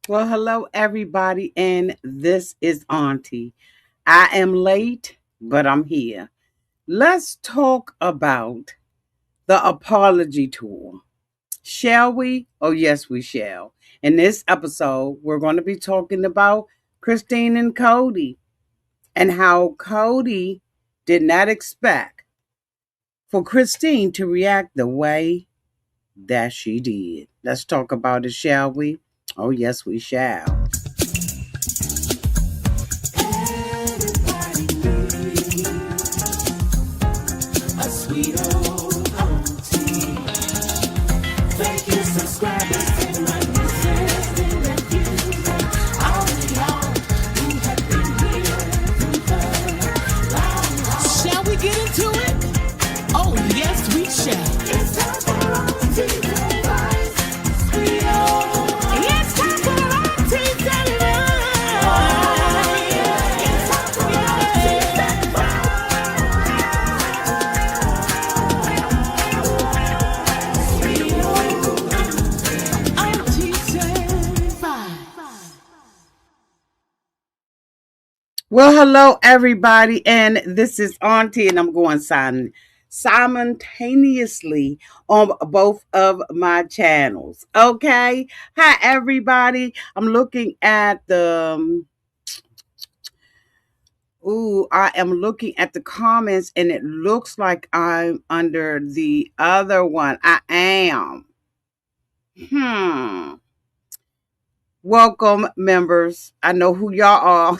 Well, hello, everybody, and this is Auntie. I am late, but I'm here. Let's talk about the apology tour. Shall we? Oh, yes, we shall. In this episode, we're going to be talking about Christine and Cody and how Cody did not expect for Christine to react the way that she did. Let's talk about it, shall we? Oh, yes, we shall. A sweet old auntie. Thank you, subscribers and my nieces and nephews. All of y'all who have been here through the long haul. Shall we get into it? Oh, yes, we shall. It's time for Auntie's advice. Sweet old. It's time for Auntie's advice. Oh, yeah. It's time for Auntie's advice. Well, hello, everybody, and this is Auntie, and I'm going simultaneously on both of my channels. Okay, hi, everybody. I'm looking at the. I am looking at the comments, and it looks like I'm under the other one. I am. Hmm. Welcome, members. I know who y'all are.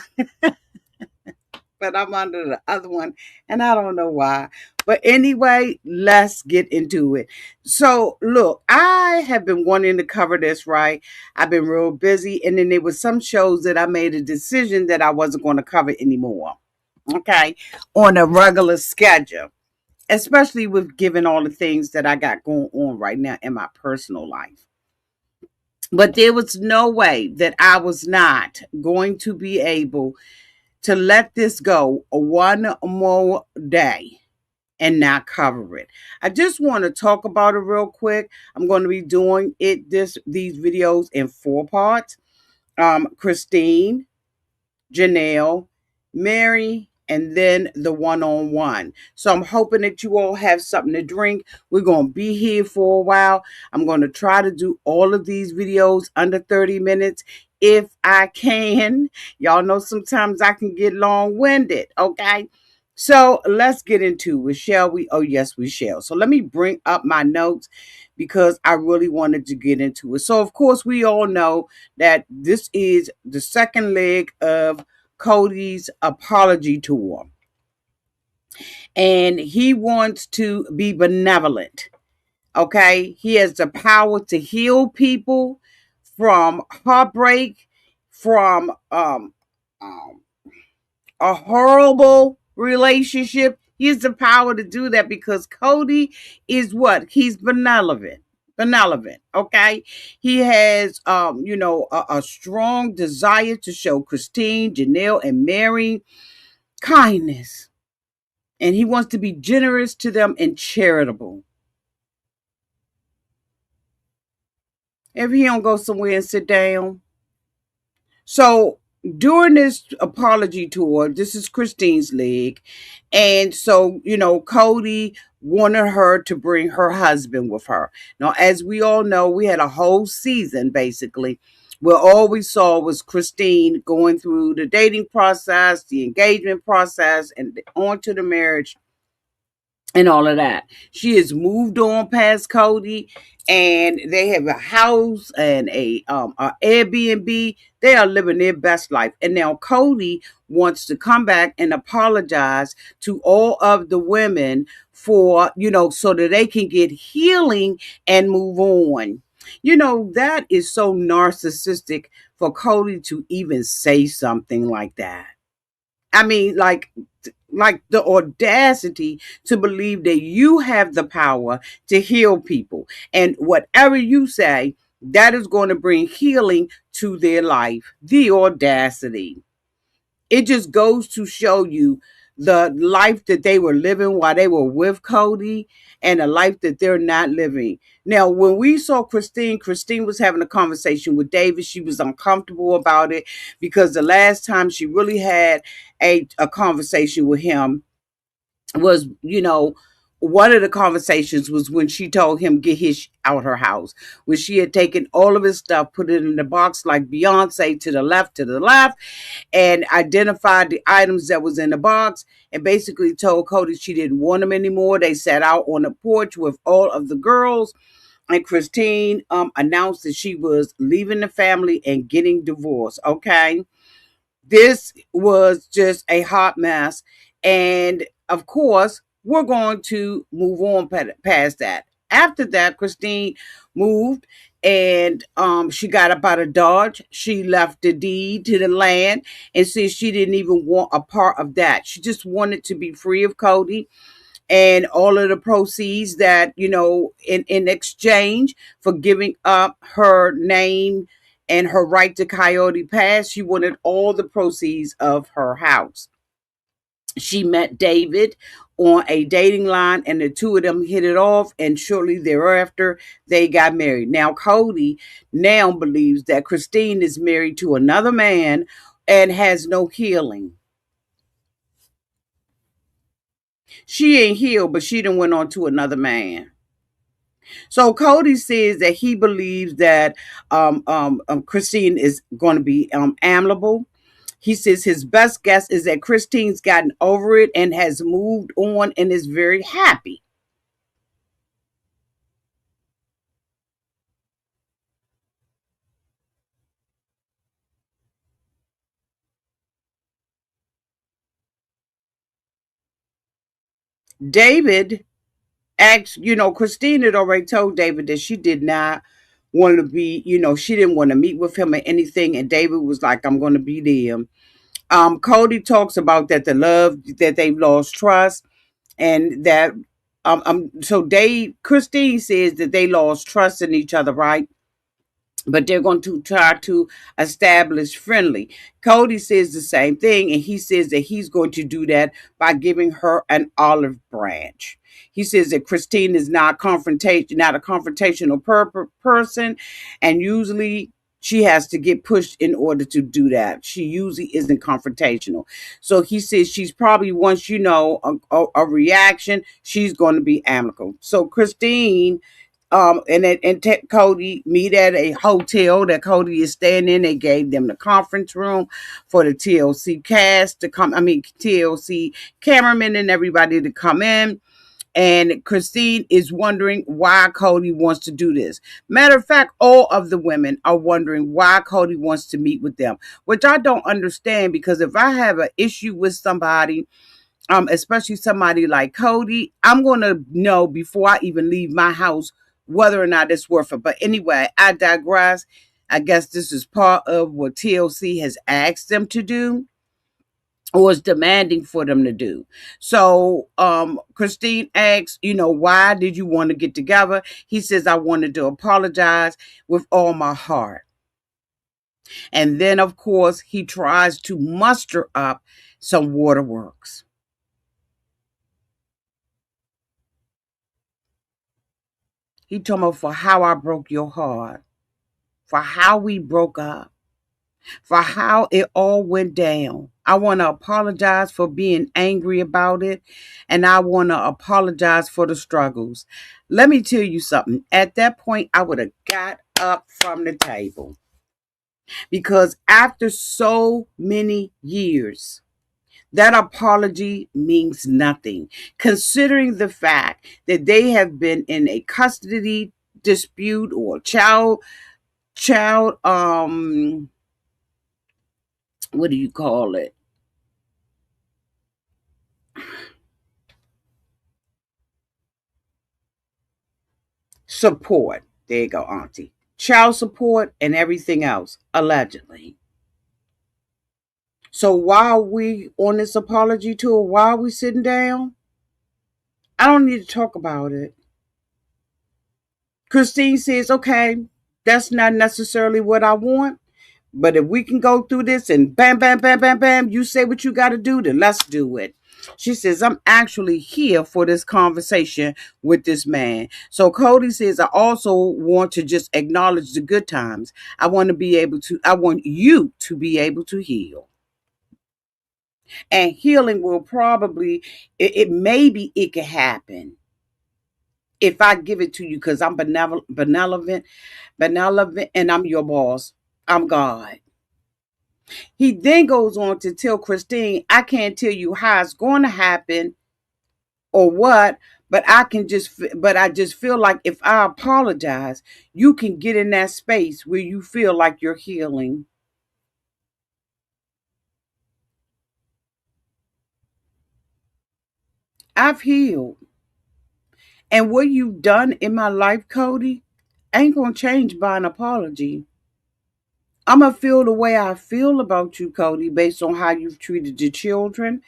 But I'm under the other one and I don't know why. But anyway, let's get into it. So, look, I have been wanting to cover this, right? I've been real busy, and then there was some shows that I made a decision that I wasn't going to cover anymore. Okay, on a regular schedule, especially with given all the things that I got going on right now in my personal life. But there was no way that I was not going to be able to let this go one more day and not cover it. I just want to talk about it real quick. I'm going to be doing these videos in four parts. Christine, Janelle, Mary, and then the one-on-one. So I'm hoping that you all have something to drink. We're going to be here for a while. I'm going to try to do all of these videos under 30 minutes if I can. Y'all know sometimes I can get long-winded, okay? So let's get into it, shall we? Oh, yes, we shall. So let me bring up my notes because I really wanted to get into it. So, of course, we all know that this is the second leg of Cody's apology tour. And he wants to be benevolent. Okay. He has the power to heal people from heartbreak, from um, a horrible relationship. He has the power to do that because Cody is what? He's benevolent, okay? He has a strong desire to show Christine, Janelle, and Mary kindness. And he wants to be generous to them and charitable. If he don't go somewhere and sit down. So during this apology tour, this is Christine's leg. And so, Cody wanted her to bring her husband with her. Now, as we all know, we had a whole season basically where all we saw was Christine going through the dating process, the engagement process, and on to the marriage and all of that. She has moved on past Cody, and they have a house and a Airbnb. They are living their best life. And now Cody wants to come back and apologize to all of the women for, so that they can get healing and move on. That is so narcissistic for Cody to even say something like that. I mean, like the audacity to believe that you have the power to heal people. And whatever you say, that is going to bring healing to their life. The audacity. It just goes to show you the life that they were living while they were with Kody and the life that they're not living. Now, when we saw Christine, Christine was having a conversation with David. She was uncomfortable about it because the last time she really had a conversation with him was, one of the conversations was when she told him get his out her house, when she had taken all of his stuff, put it in the box like Beyonce, to the left, and identified the items that was in the box, and basically told Kody she didn't want them anymore. They sat out on the porch with all of the girls, and Christine announced that she was leaving the family and getting divorced. Okay, this was just a hot mess. And of course, we're going to move on past that. After that, Christine moved and she got up out of Dodge. She left the deed to the land and said she didn't even want a part of that. She just wanted to be free of Kody and all of the proceeds that, in exchange for giving up her name and her right to Coyote Pass, she wanted all the proceeds of her house. She met David on a dating line, and the two of them hit it off, and shortly thereafter they got married. Now Kody now believes that Christine is married to another man and has no healing. She ain't healed, but she done went on to another man. So Kody says that he believes that Christine is going to be amiable. He says his best guess is that Christine's gotten over it and has moved on and is very happy. David asked, Christine had already told David that she did not want to be, she didn't want to meet with him or anything. And David was like, I'm going to be there. Kody talks about that the love that they've lost trust, and that so Christine says that they lost trust in each other, right? But they're going to try to establish friendly. Kody says the same thing, and he says that he's going to do that by giving her an olive branch. He says that Christine is not a confrontational person, and usually she has to get pushed in order to do that. She usually isn't confrontational. So he says she's probably, once a reaction, she's going to be amicable. So Christine Kody meet at a hotel that Kody is staying in. They gave them the conference room for the TLC cast to come. I mean, TLC cameramen and everybody to come in. And Christine is wondering why Kody wants to do this. Matter of fact, all of the women are wondering why Kody wants to meet with them, which I don't understand, because if I have an issue with somebody, especially somebody like Kody, I'm going to know before I even leave my house whether or not it's worth it. But anyway, I digress. I guess this is part of what TLC has asked them to do, or is demanding for them to do. So Christine asks, why did you want to get together? He says, I wanted to apologize with all my heart. And then, of course, he tries to muster up some waterworks. He told me, for how I broke your heart, for how we broke up, for how it all went down. I want to apologize for being angry about it, and I want to apologize for the struggles. Let me tell you something. At that point, I would have got up from the table, because after so many years, that apology means nothing, considering the fact that they have been in a custody dispute or child what do you call it, support. There you go, auntie. Child support and everything else, allegedly. So while we on this apology tour, while we sitting down, I don't need to talk about it. Christine says, okay, that's not necessarily what I want, but if we can go through this and bam, bam, bam, bam, bam, you say what you got to do, then let's do it. She says, I'm actually here for this conversation with this man. So Kody says, I also want to just acknowledge the good times. I want you to be able to heal. And healing will probably, maybe it can happen if I give it to you because I'm benevolent, and I'm your boss. I'm God. He then goes on to tell Christine, I can't tell you how it's going to happen or what, but I just feel like if I apologize, you can get in that space where you feel like you're healing. I've healed. And what you've done in my life, Kody, ain't going to change by an apology. I'm going to feel the way I feel about you, Kody, based on how you've treated your children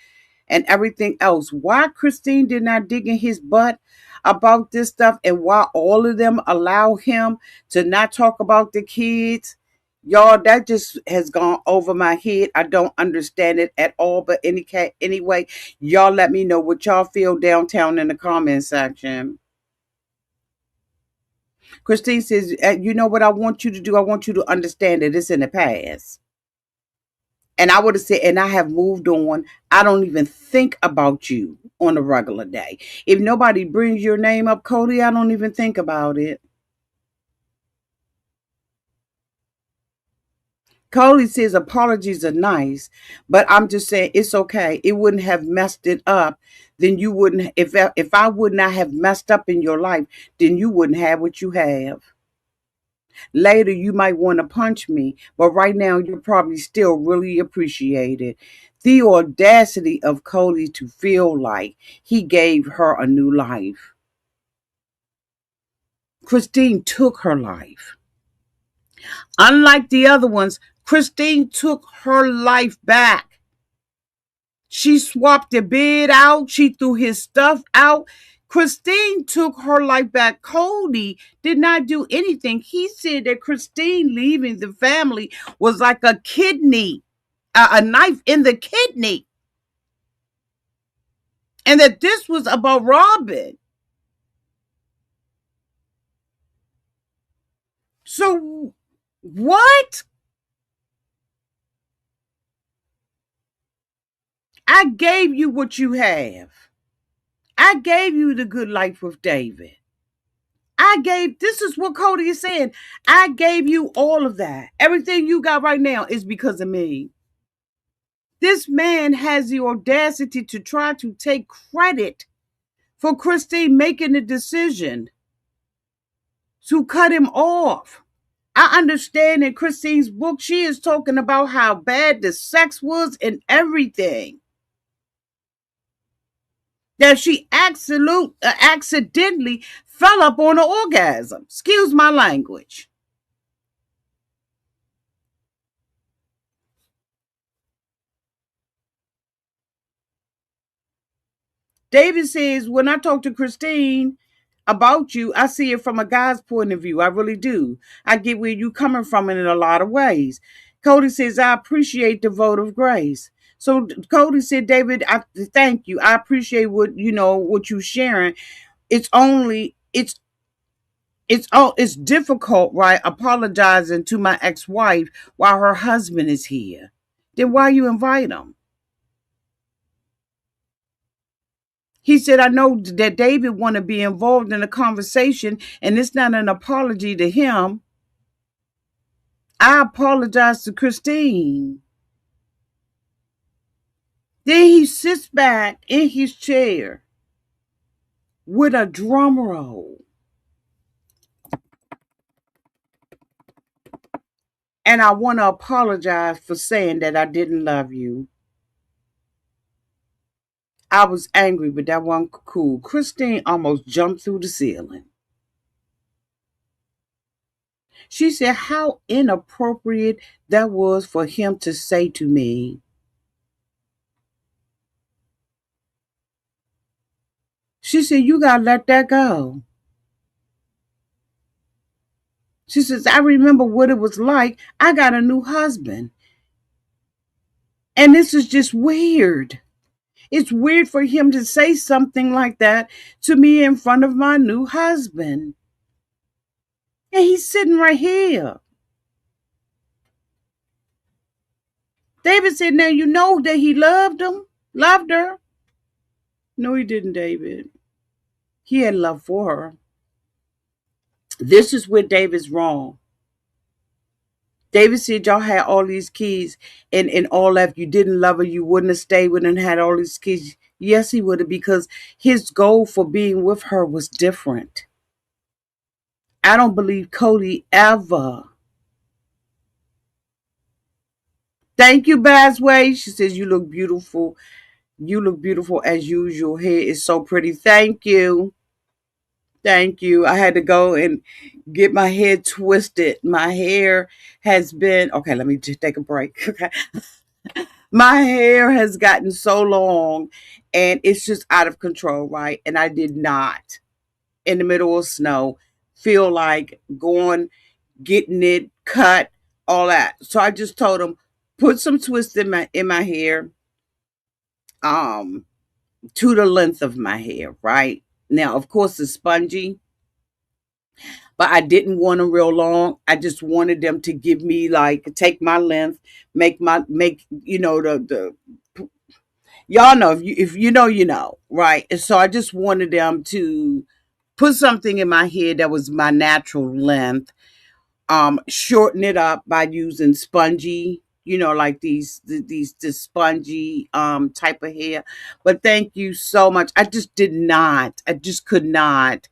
and everything else. Why Christine did not dig in his butt about this stuff and why all of them allow him to not talk about the kids. Y'all, that just has gone over my head. I don't understand it at all. But anyway, y'all let me know what y'all feel downtown in the comment section. Christine says, you know what I want you to do? I want you to understand that it's in the past. And I would have said, and I have moved on. I don't even think about you on a regular day. If nobody brings your name up, Kody, I don't even think about it. Kody says apologies are nice, but I'm just saying it's okay. It wouldn't have messed it up. Then you wouldn't, if I would not have messed up in your life, then you wouldn't have what you have. Later, you might want to punch me, but right now, you probably still really appreciate it. The audacity of Kody to feel like he gave her a new life. Christine took her life. Unlike the other ones, Christine took her life back. She swapped the bed out. She threw his stuff out. Christine took her life back. Kody did not do anything. He said that Christine leaving the family was like a kidney, a knife in the kidney, and that this was about Robin. So, what? I gave you what you have. I gave you the good life with David. This is what Kody is saying. I gave you all of that. Everything you got right now is because of me. This man has the audacity to try to take credit for Christine making the decision to cut him off. I understand in Christine's book, she is talking about how bad the sex was and everything. That she accidentally fell up on an orgasm. Excuse my language. David says, when I talk to Christine about you, I see it from a guy's point of view. I really do. I get where you coming from in a lot of ways. Kody says, I appreciate the vote of grace. So Kody said, David, I thank you. I appreciate what you sharing. It's only it's difficult, right? Apologizing to my ex-wife while her husband is here. Then why you invite him? He said, I know that David want to be involved in the conversation, and it's not an apology to him. I apologize to Christine. Then he sits back in his chair with a drum roll. And I want to apologize for saying that I didn't love you. I was angry, but that wasn't cool. Christine almost jumped through the ceiling. She said how inappropriate that was for him to say to me. She said, you got to let that go. She says, I remember what it was like. I got a new husband. And this is just weird. It's weird for him to say something like that to me in front of my new husband. And he's sitting right here. David said, now you know that he loved her. No, he didn't, David. He had love for her. This is where David's wrong. David said y'all had all these keys and all that. If you didn't love her, you wouldn't have stayed with her and had all these keys. Yes, he would have, because his goal for being with her was different. I don't believe Cody ever. Thank you, Basway. She says, you look beautiful. You look beautiful as usual. Hair is so pretty. Thank you. Thank you. I had to go and get my hair twisted. My hair has been, okay, let me just take a break. Okay. My hair has gotten so long and it's just out of control, right? And I did not, in the middle of snow, feel like going, getting it cut, all that. So I just told him, put some twist in my hair, um, to the length of my hair, right? Now, of course, it's spongy, but I didn't want them real long. I just wanted them to give me, like, take my length, make the y'all know, if you know, you know, right? And so I just wanted them to put something in my hair that was my natural length, shorten it up by using spongy, like these this spongy type of hair. But thank you so much. I just could not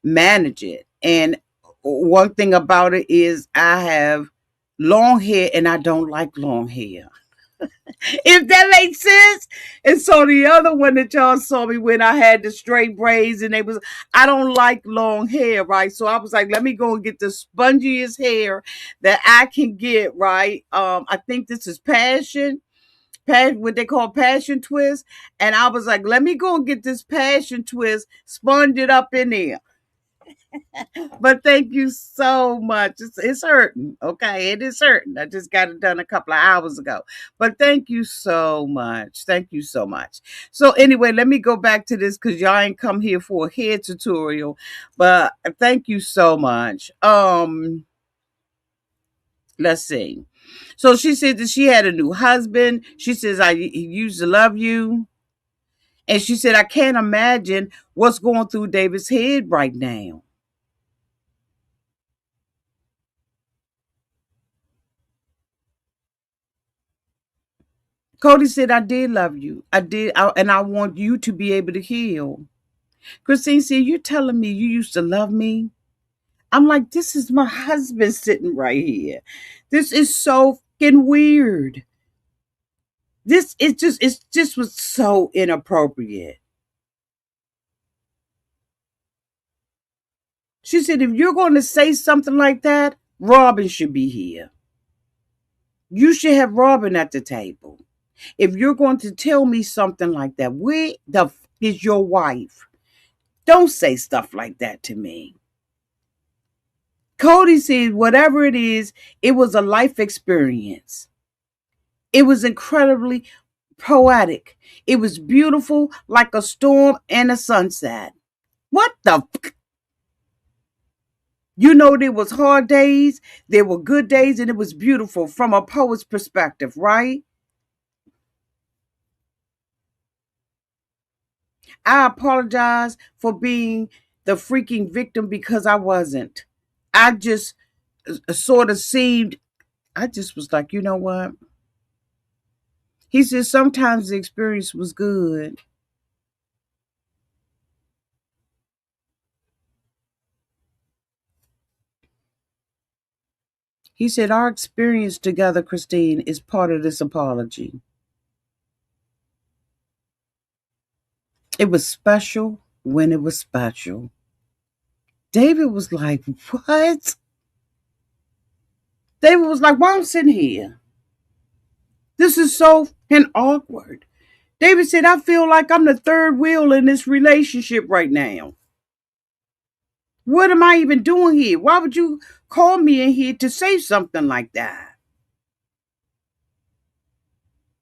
manage it. And one thing about it is I have long hair and I don't like long hair. If that makes sense. And so the other one that y'all saw me when I had the straight braids and I don't like long hair, right? So I was like, let me go and get the spongiest hair that I can get, right? I think this is what they call passion twist. And I was like, let me go and get this passion twist, sponge it up in there. But thank you so much. It's hurting. Okay. It is hurting. I just got it done a couple of hours ago. But thank you so much. Thank you so much. So anyway, let me go back to this because y'all ain't come here for a hair tutorial. But thank you so much. Let's see. So she said that she had a new husband. She says, he used to love you. And she said, I can't imagine what's going through David's head right now. Cody said, I did love you. I did. And I want you to be able to heal. Christine said, you're telling me you used to love me? I'm like, this is my husband sitting right here. This is so fucking weird. It just was so inappropriate. She said, if you're going to say something like that, Robin should be here. You should have Robin at the table. If you're going to tell me something like that, where the is your wife? Don't say stuff like that to me. Cody said, whatever it is, it was a life experience. It was incredibly poetic. It was beautiful, like a storm and a sunset. What the? There was hard days, there were good days, and it was beautiful from a poet's perspective, right? I apologize for being the freaking victim because I wasn't. I just sort of seemed, I just was like, you know what? He said sometimes the experience was good. He said our experience together, Christine, is part of this apology. It was special when it was special. David was like, what? David was like, why I'm sitting here? This is so awkward. David said, I feel like I'm the third wheel in this relationship right now. What am I even doing here? Why would you call me in here to say something like that?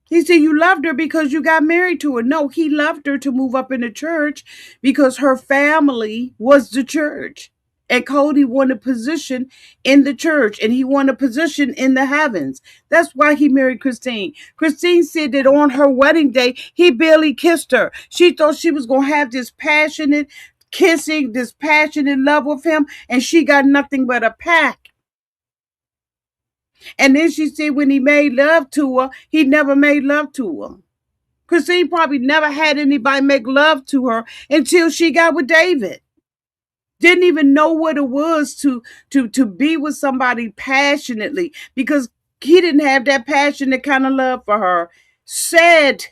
He said, you loved her because you got married to her. No, he loved her to move up in the church because her family was the church. And Cody wanted a position in the church and he wanted a position in the heavens. That's why he married Christine. Christine said that on her wedding day, he barely kissed her. She thought she was going to have this passionate kissing, this passionate love with him, and she got nothing but a pack. And then she said when he made love to her, he never made love to her. Christine probably never had anybody make love to her until she got with David. Didn't even know what it was to be with somebody passionately because he didn't have that passionate kind of love for her. Sad.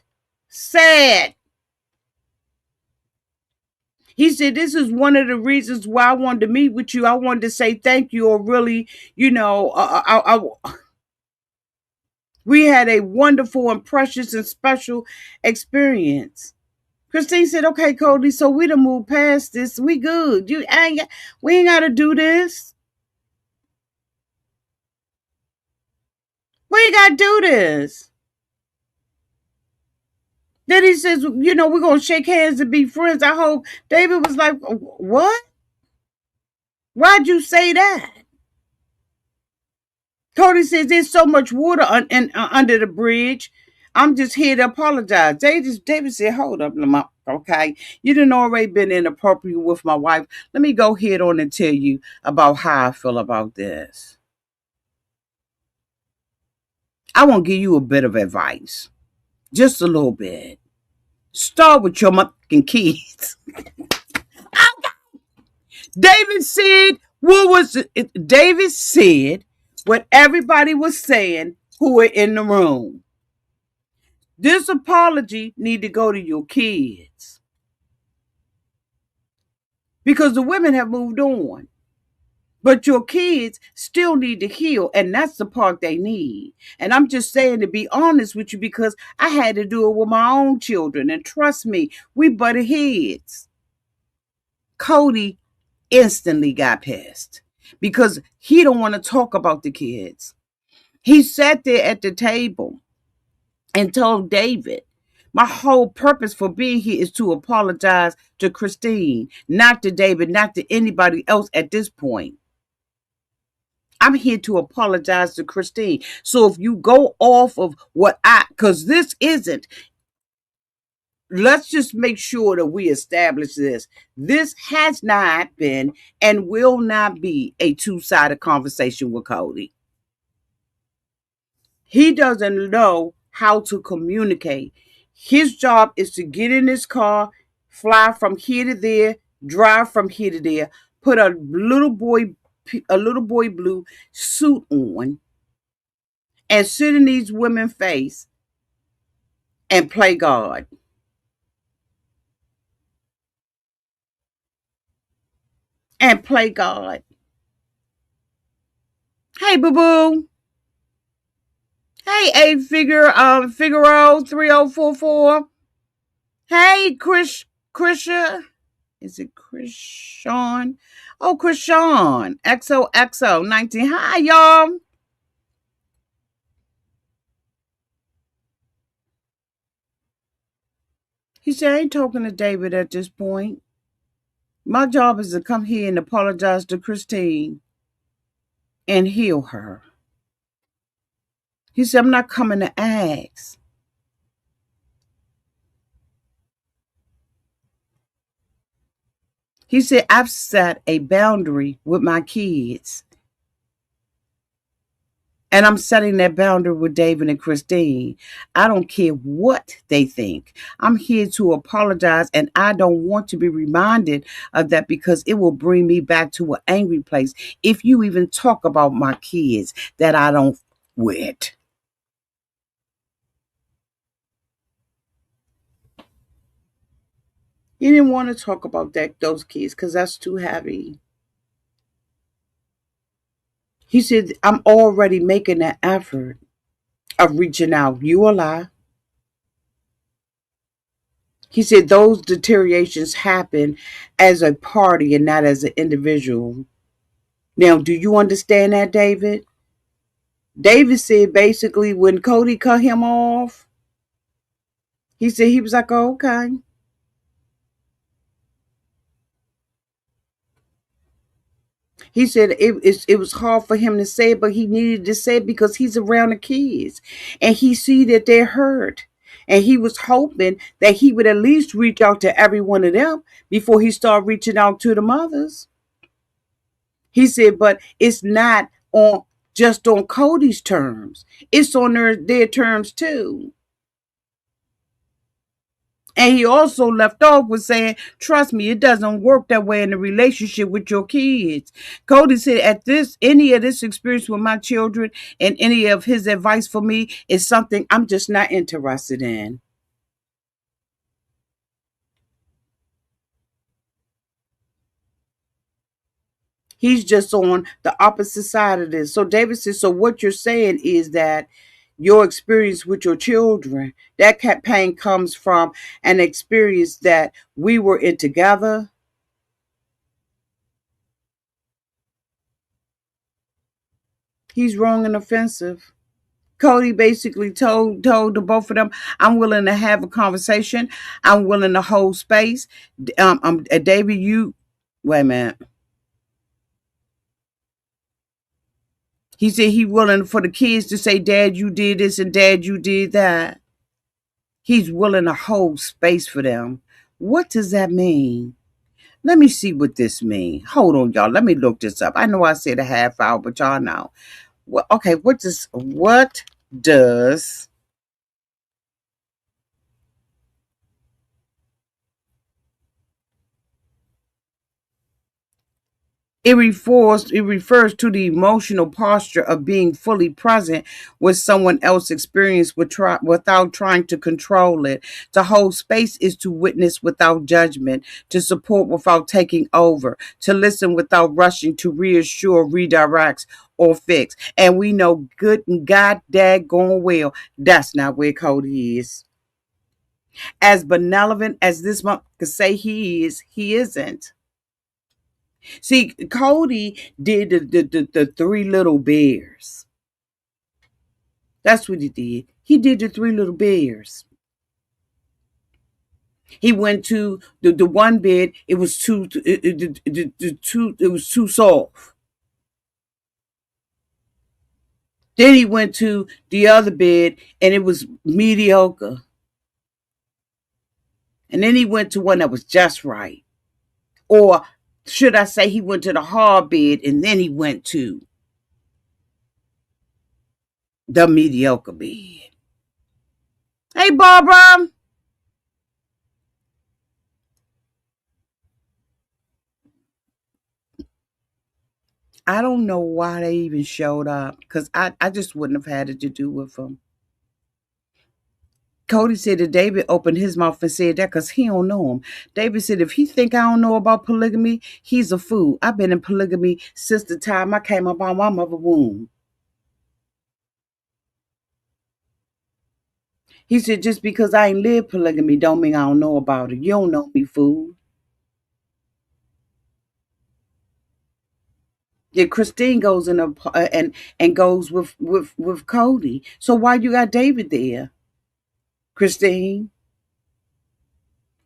He said, this is one of the reasons why I wanted to meet with you. I wanted to say thank you or really, we had a wonderful and precious and special experience. Christine said, okay, Cody, so we done moved past this. We good. We ain't got to do this. We ain't got to do this. Then he says, we're going to shake hands and be friends. I hope David was like, what? Why'd you say that? Cody says, there's so much water under the bridge. I'm just here to apologize. David said, hold up, Lamont. Okay, you done already been inappropriate with my wife. Let me go ahead on and tell you about how I feel about this. I want to give you a bit of advice. Just a little bit. Start with your motherfucking kids. David said, what was it? David said what everybody was saying who were in the room. This apology need to go to your kids. Because the women have moved on. But your kids still need to heal, and that's the part they need. And I'm just saying to be honest with you because I had to do it with my own children. And trust me, we butted heads. Cody instantly got pissed because he don't want to talk about the kids. He sat there at the table and told David, my whole purpose for being here is to apologize to Christine, not to David, not to anybody else at this point. I'm here to apologize to Christine. So if you go off of because this isn't, let's just make sure that we establish this. This has not been and will not be a two-sided conversation with Cody. He doesn't know how to communicate. His job is to get in his car, fly from here to there, drive from here to there, put a little boy blue suit on, and sit in these women's face and play God. And play God. Hey, boo boo. Hey, Figaro 3044. Hey, Krisha. Is it Krishawn? Oh, Krishawn. XOXO 19. Hi, y'all. He said, I ain't talking to David at this point. My job is to come here and apologize to Christine and heal her. He said, I'm not coming to ask. He said, I've set a boundary with my kids. And I'm setting that boundary with David and Christine. I don't care what they think. I'm here to apologize, and I don't want to be reminded of that because it will bring me back to an angry place if you even talk about my kids that I don't with. He didn't want to talk about those kids because that's too heavy. He said, I'm already making that effort of reaching out. You a lie. He said those deteriorations happen as a party and not as an individual. Now, do you understand that, David? David said basically when Cody cut him off, He said he was like, oh, okay. He said it was hard for him to say it, but he needed to say it because he's around the kids and he see that they're hurt. And he was hoping that he would at least reach out to every one of them before he started reaching out to the mothers. He said, but it's not on just on Kody's terms. It's on their terms too. And he also left off with saying, trust me, it doesn't work that way in a relationship with your kids. Kody said, at this, any of this experience with my children and any of his advice for me is something I'm just not interested in. He's just on the opposite side of this. So David says, so what you're saying is that your experience with your children, that pain comes from an experience that we were in together. He's wrong and offensive. Kody basically told the both of them, "I'm willing to have a conversation. I'm willing to hold space." David, you wait a minute. He said he willing for the kids to say, "Dad, you did this," and "Dad, you did that." He's willing to hold space for them. What does that mean? Let me see what this means. Hold on, y'all. Let me look this up. I know I said a half hour, but y'all know. Well, okay, what does it refers to the emotional posture of being fully present with someone else's experience without trying to control it. To hold space is to witness without judgment, to support without taking over, to listen without rushing to reassure, redirects, or fix. And we know good and God daggone well that's not where Kody is. As benevolent as this month could say he is, he isn't. See, Kody did the three little bears. That's what he did. He did the three little bears. He went to the one bed. It was it was too soft. Then he went to the other bed and it was mediocre. And then he went to one that was just right. Or should I say he went to the hard bed and then he went to the mediocre bed. Hey, Barbara. I don't know why they even showed up because I just wouldn't have had it to do with them. Kody said that David opened his mouth and said that because he don't know him. David said, if he think I don't know about polygamy, he's a fool. I've been in polygamy since the time I came up out my mother's womb. He said, just because I ain't lived polygamy don't mean I don't know about it. You don't know me, fool. Yeah, Christine goes in and goes with Kody. So why you got David there, Christine?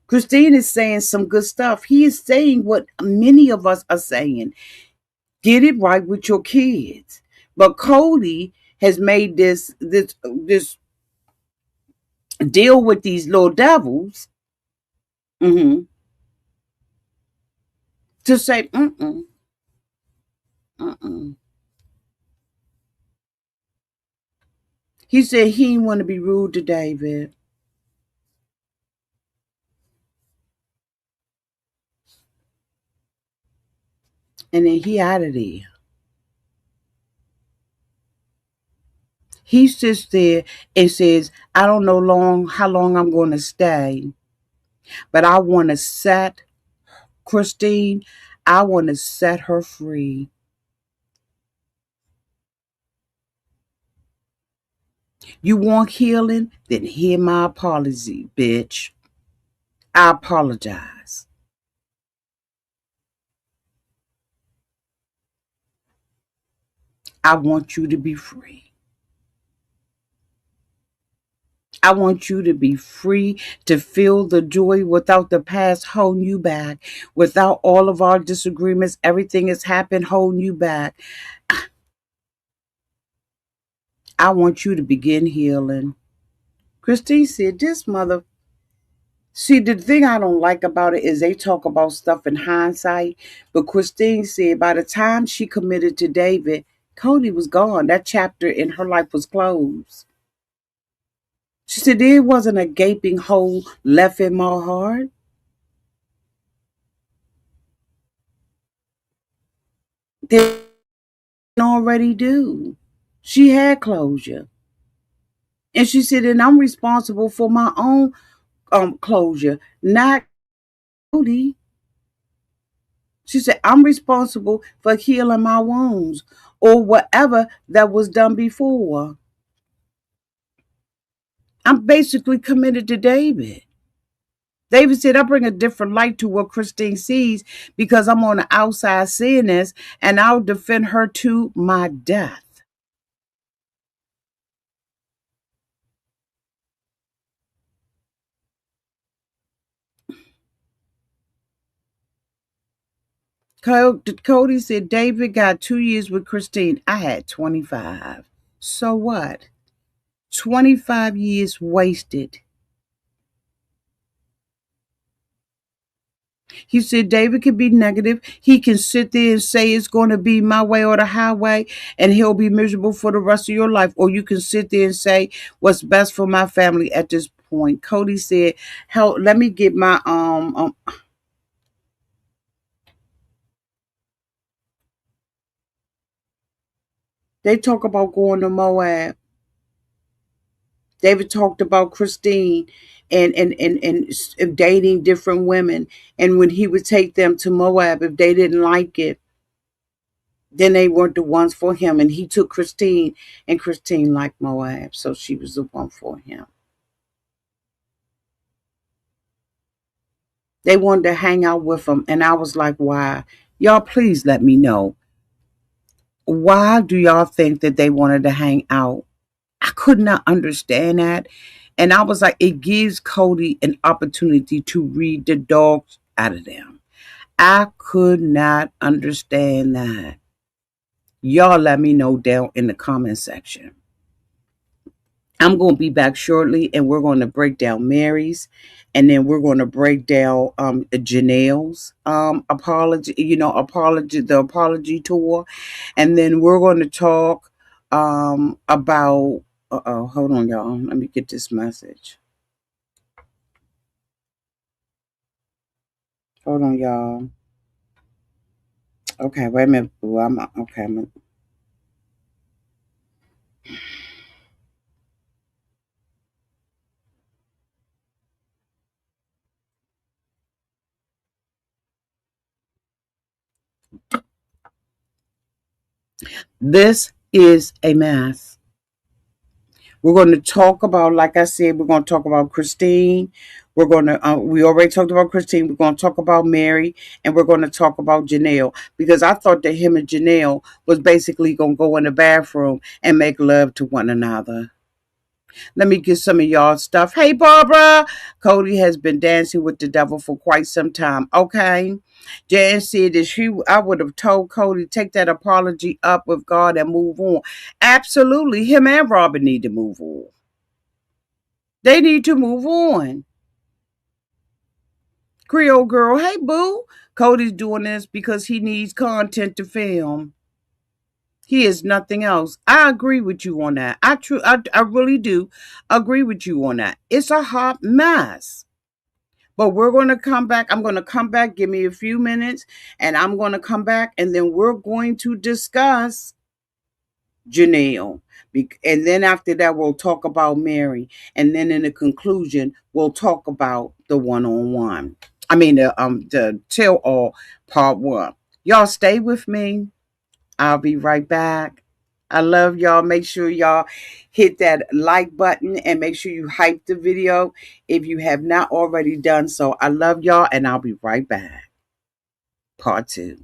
Christine is saying some good stuff. He is saying what many of us are saying. Get it right with your kids. But Kody has made this deal with these little devils, mhm, to say, mm-mm. He said he didn't want to be rude to David. And then he out of there. He sits there and says, I don't know how long I'm going to stay, but I want to set Christine, I want to set her free. You want healing? Then hear my apology, bitch. I apologize. I want you to be free. I want you to be free to feel the joy without the past holding you back, without all of our disagreements. Everything has happened holding you back. I want you to begin healing. Christine said, this mother. See, the thing I don't like about it is they talk about stuff in hindsight. But Christine said by the time she committed to David, Cody was gone. That chapter in her life was closed. She said there wasn't a gaping hole left in my heart. They already do. She had closure. And she said, and I'm responsible for my own closure, not Cody. She said, I'm responsible for healing my wounds or whatever that was done before. I'm basically committed to David. David said, I bring a different light to what Christine sees because I'm on the outside seeing this, and I'll defend her to my death. Cody said, David got 2 years with Christine. I had 25. So what? 25 years wasted. He said David can be negative. He can sit there and say it's going to be my way or the highway, and he'll be miserable for the rest of your life. Or you can sit there and say what's best for my family at this point. Cody said, "Hell, let me get my They talk about going to Moab. David talked about Christine and dating different women, and when he would take them to Moab, if they didn't like it, then they weren't the ones for him. And he took Christine, and Christine liked Moab, so she was the one for him. They wanted to hang out with him, and I was like, why? Y'all, please let me know. Why do y'all think that they wanted to hang out? I could not understand that. And I was like, it gives Cody an opportunity to read the dogs out of them. I could not understand that. Y'all let me know down in the comment section. I'm going to be back shortly, and we're going to break down Mary's, and then we're going to break down Janelle's apology, the apology tour, and then we're going to talk about. Hold on, y'all. Let me get this message. Hold on, y'all. Okay, wait a minute. Boo. I'm okay. This is a mess. We're going to talk about, like I said, we're going to talk about Christine. We already talked about Christine. We're going to talk about Mary, and we're going to talk about Janelle, because I thought that him and Janelle was basically going to go in the bathroom and make love to one another. Let me get some of y'all stuff. Hey, Barbara. Cody has been dancing with the devil for quite some time. Okay. Jan said that I would have told Cody, take that apology up with God and move on. Absolutely. Him and Robin need to move on. They need to move on. Creole girl, hey, boo. Cody's doing this because he needs content to film. He is nothing else. I agree with you on that. I really do agree with you on that. It's a hot mess. But we're going to come back. I'm going to come back. Give me a few minutes, and I'm going to come back, and then we're going to discuss Janelle. And then after that, we'll talk about Mary. And then in the conclusion, we'll talk about the one-on-one. I mean, the tell all part one. Y'all stay with me. I'll be right back. I love y'all. Make sure y'all hit that like button and make sure you hype the video if you have not already done so. I love y'all, and I'll be right back. Part two.